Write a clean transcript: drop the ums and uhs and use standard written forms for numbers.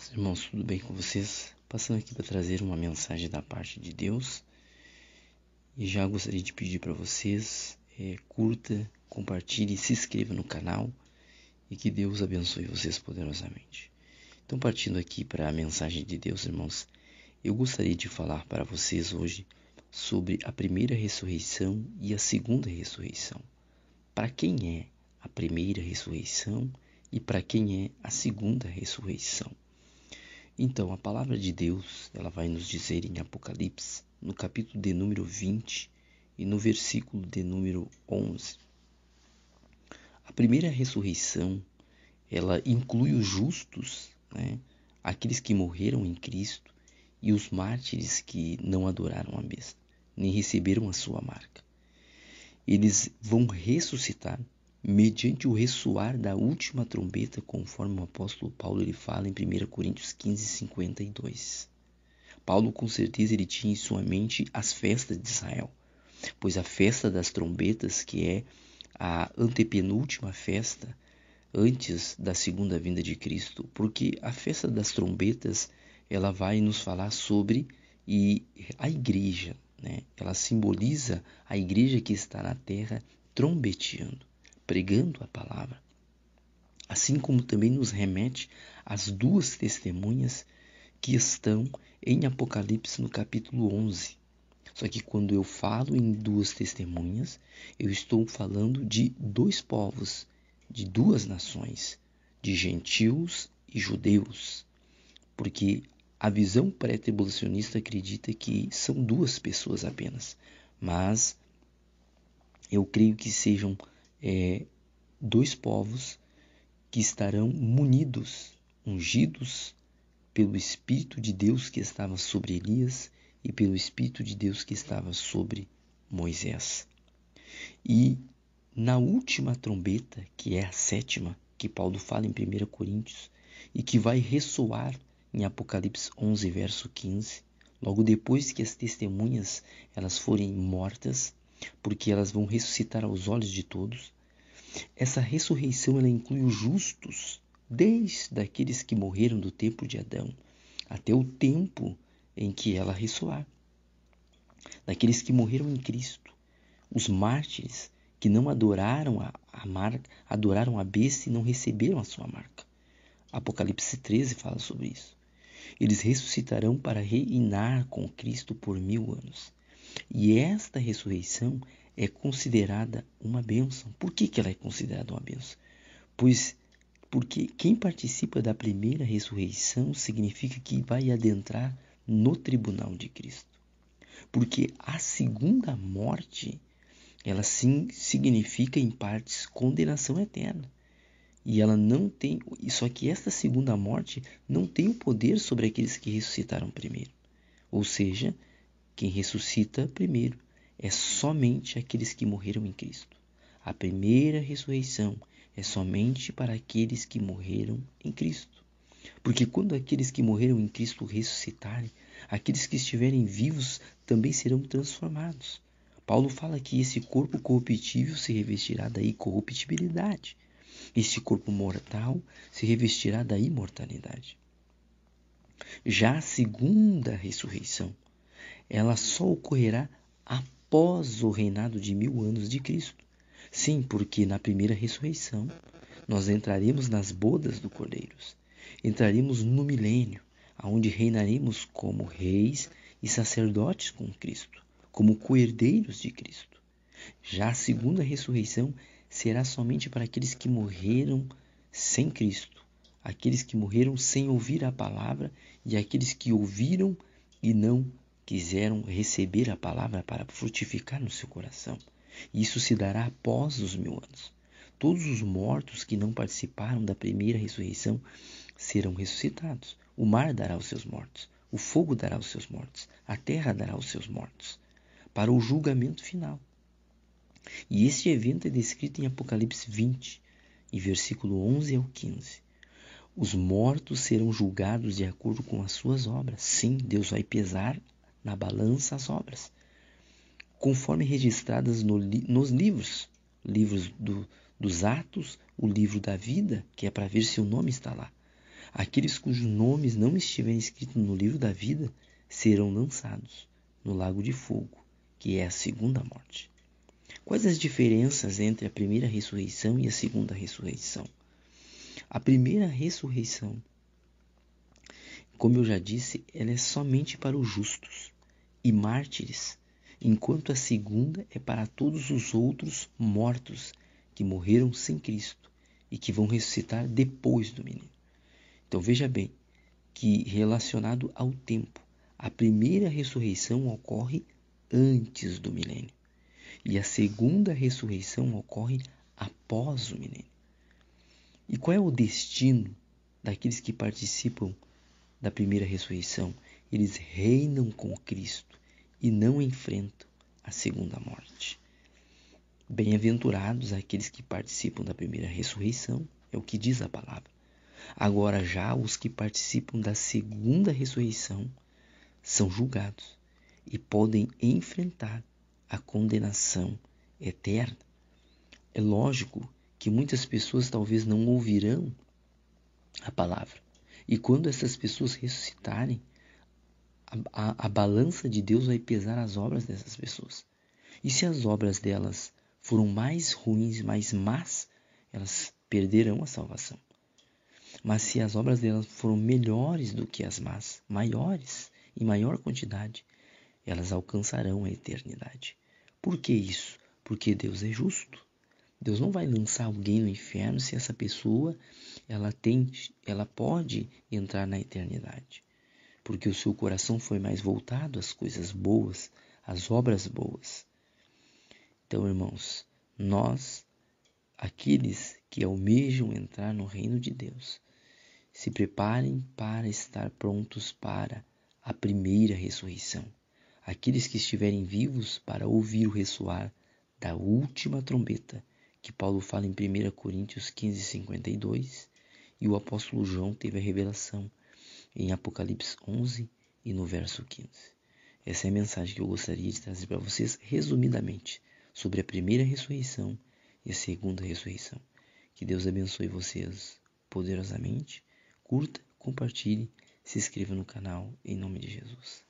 Meus irmãos, tudo bem com vocês? Passando aqui para trazer uma mensagem da parte de Deus. E já gostaria de pedir para vocês, curta, compartilhe, se inscreva no canal e que Deus abençoe vocês poderosamente. Então, partindo aqui para a mensagem de Deus, irmãos, eu gostaria de falar para vocês hoje sobre a primeira ressurreição e a segunda ressurreição. Para quem é a primeira ressurreição e para quem é a segunda ressurreição? Então, a palavra de Deus, ela vai nos dizer em Apocalipse, no capítulo de número 20 e no versículo de número 11. A primeira ressurreição, ela inclui os justos, aqueles que morreram em Cristo, e os mártires que não adoraram a besta, nem receberam a sua marca. Eles vão ressuscitar mediante o ressoar da última trombeta, conforme o apóstolo Paulo ele fala em 1 Coríntios 15, 52. Paulo, com certeza, ele tinha em sua mente as festas de Israel, pois a festa das trombetas, que é a antepenúltima festa antes da segunda vinda de Cristo, porque a festa das trombetas, ela vai nos falar sobre a igreja, Ela simboliza a igreja que está na terra trombeteando, pregando a palavra, assim como também nos remete às duas testemunhas que estão em Apocalipse no capítulo 11. Só que quando eu falo em duas testemunhas, eu estou falando de dois povos, de duas nações, de gentios e judeus, porque a visão pré-tribulacionista acredita que são duas pessoas apenas, mas eu creio que sejam dois povos que estarão munidos, ungidos pelo Espírito de Deus que estava sobre Elias e pelo Espírito de Deus que estava sobre Moisés. E na última trombeta, que é a sétima, que Paulo fala em 1 Coríntios, e que vai ressoar em Apocalipse 11, verso 15, logo depois que as testemunhas elas forem mortas, porque elas vão ressuscitar aos olhos de todos. Essa ressurreição ela inclui os justos, desde aqueles que morreram do tempo de Adão até o tempo em que ela ressoar. Daqueles que morreram em Cristo, os mártires que não adoraram a marca, adoraram a besta e não receberam a sua marca. Apocalipse 13 fala sobre isso. Eles ressuscitarão para reinar com Cristo por 1000 anos. E esta ressurreição é considerada uma bênção. Por que ela é considerada uma bênção? Porque quem participa da primeira ressurreição significa que vai adentrar no tribunal de Cristo. Porque a segunda morte, ela sim significa em partes condenação eterna. E ela não tem, só que esta segunda morte não tem o poder sobre aqueles que ressuscitaram primeiro. Ou seja, quem ressuscita primeiro é somente aqueles que morreram em Cristo. A primeira ressurreição é somente para aqueles que morreram em Cristo. Porque quando aqueles que morreram em Cristo ressuscitarem, aqueles que estiverem vivos também serão transformados. Paulo fala que esse corpo corruptível se revestirá da incorruptibilidade. Este corpo mortal se revestirá da imortalidade. Já a segunda ressurreição, ela só ocorrerá após o reinado de 1000 anos de Cristo. Sim, porque na primeira ressurreição nós entraremos nas bodas do Cordeiro. Entraremos no milênio, onde reinaremos como reis e sacerdotes com Cristo, como co-herdeiros de Cristo. Já a segunda ressurreição será somente para aqueles que morreram sem Cristo, aqueles que morreram sem ouvir a palavra e aqueles que ouviram e não quiseram receber a palavra para frutificar no seu coração. Isso se dará após os 1000 anos. Todos os mortos que não participaram da primeira ressurreição serão ressuscitados. O mar dará os seus mortos, o fogo dará os seus mortos, a terra dará os seus mortos, para o julgamento final. E este evento é descrito em Apocalipse 20, em versículo 11 ao 15. Os mortos serão julgados de acordo com as suas obras. Sim, Deus vai pesar na balança as obras, conforme registradas nos livros dos Atos, o livro da vida, que é para ver se o nome está lá. Aqueles cujos nomes não estiverem escritos no livro da vida serão lançados no lago de fogo, que é a segunda morte. Quais as diferenças entre a primeira ressurreição e a segunda ressurreição? A primeira ressurreição, como eu já disse, ela é somente para os justos e mártires, enquanto a segunda é para todos os outros mortos que morreram sem Cristo e que vão ressuscitar depois do milênio. Então veja bem que, relacionado ao tempo, a primeira ressurreição ocorre antes do milênio e a segunda ressurreição ocorre após o milênio. E qual é o destino daqueles que participam da primeira ressurreição? Eles reinam com Cristo e não enfrentam a segunda morte. Bem-aventurados aqueles que participam da primeira ressurreição, é o que diz a palavra. Agora já os que participam da segunda ressurreição são julgados e podem enfrentar a condenação eterna. É lógico que muitas pessoas talvez não ouvirão a palavra. E quando essas pessoas ressuscitarem, a balança de Deus vai pesar as obras dessas pessoas. E se as obras delas foram mais ruins, mais más, elas perderão a salvação. Mas se as obras delas foram melhores do que as más, maiores, em maior quantidade, elas alcançarão a eternidade. Por que isso? Porque Deus é justo. Deus não vai lançar alguém no inferno se essa pessoa ela pode entrar na eternidade. Porque o seu coração foi mais voltado às coisas boas, às obras boas. Então, irmãos, nós, aqueles que almejam entrar no reino de Deus, se preparem para estar prontos para a primeira ressurreição. Aqueles que estiverem vivos para ouvir o ressoar da última trombeta, que Paulo fala em 1 Coríntios 15:52, e o apóstolo João teve a revelação em Apocalipse 11 e no verso 15. Essa é a mensagem que eu gostaria de trazer para vocês resumidamente sobre a primeira ressurreição e a segunda ressurreição. Que Deus abençoe vocês poderosamente. Curta, compartilhe, se inscreva no canal em nome de Jesus.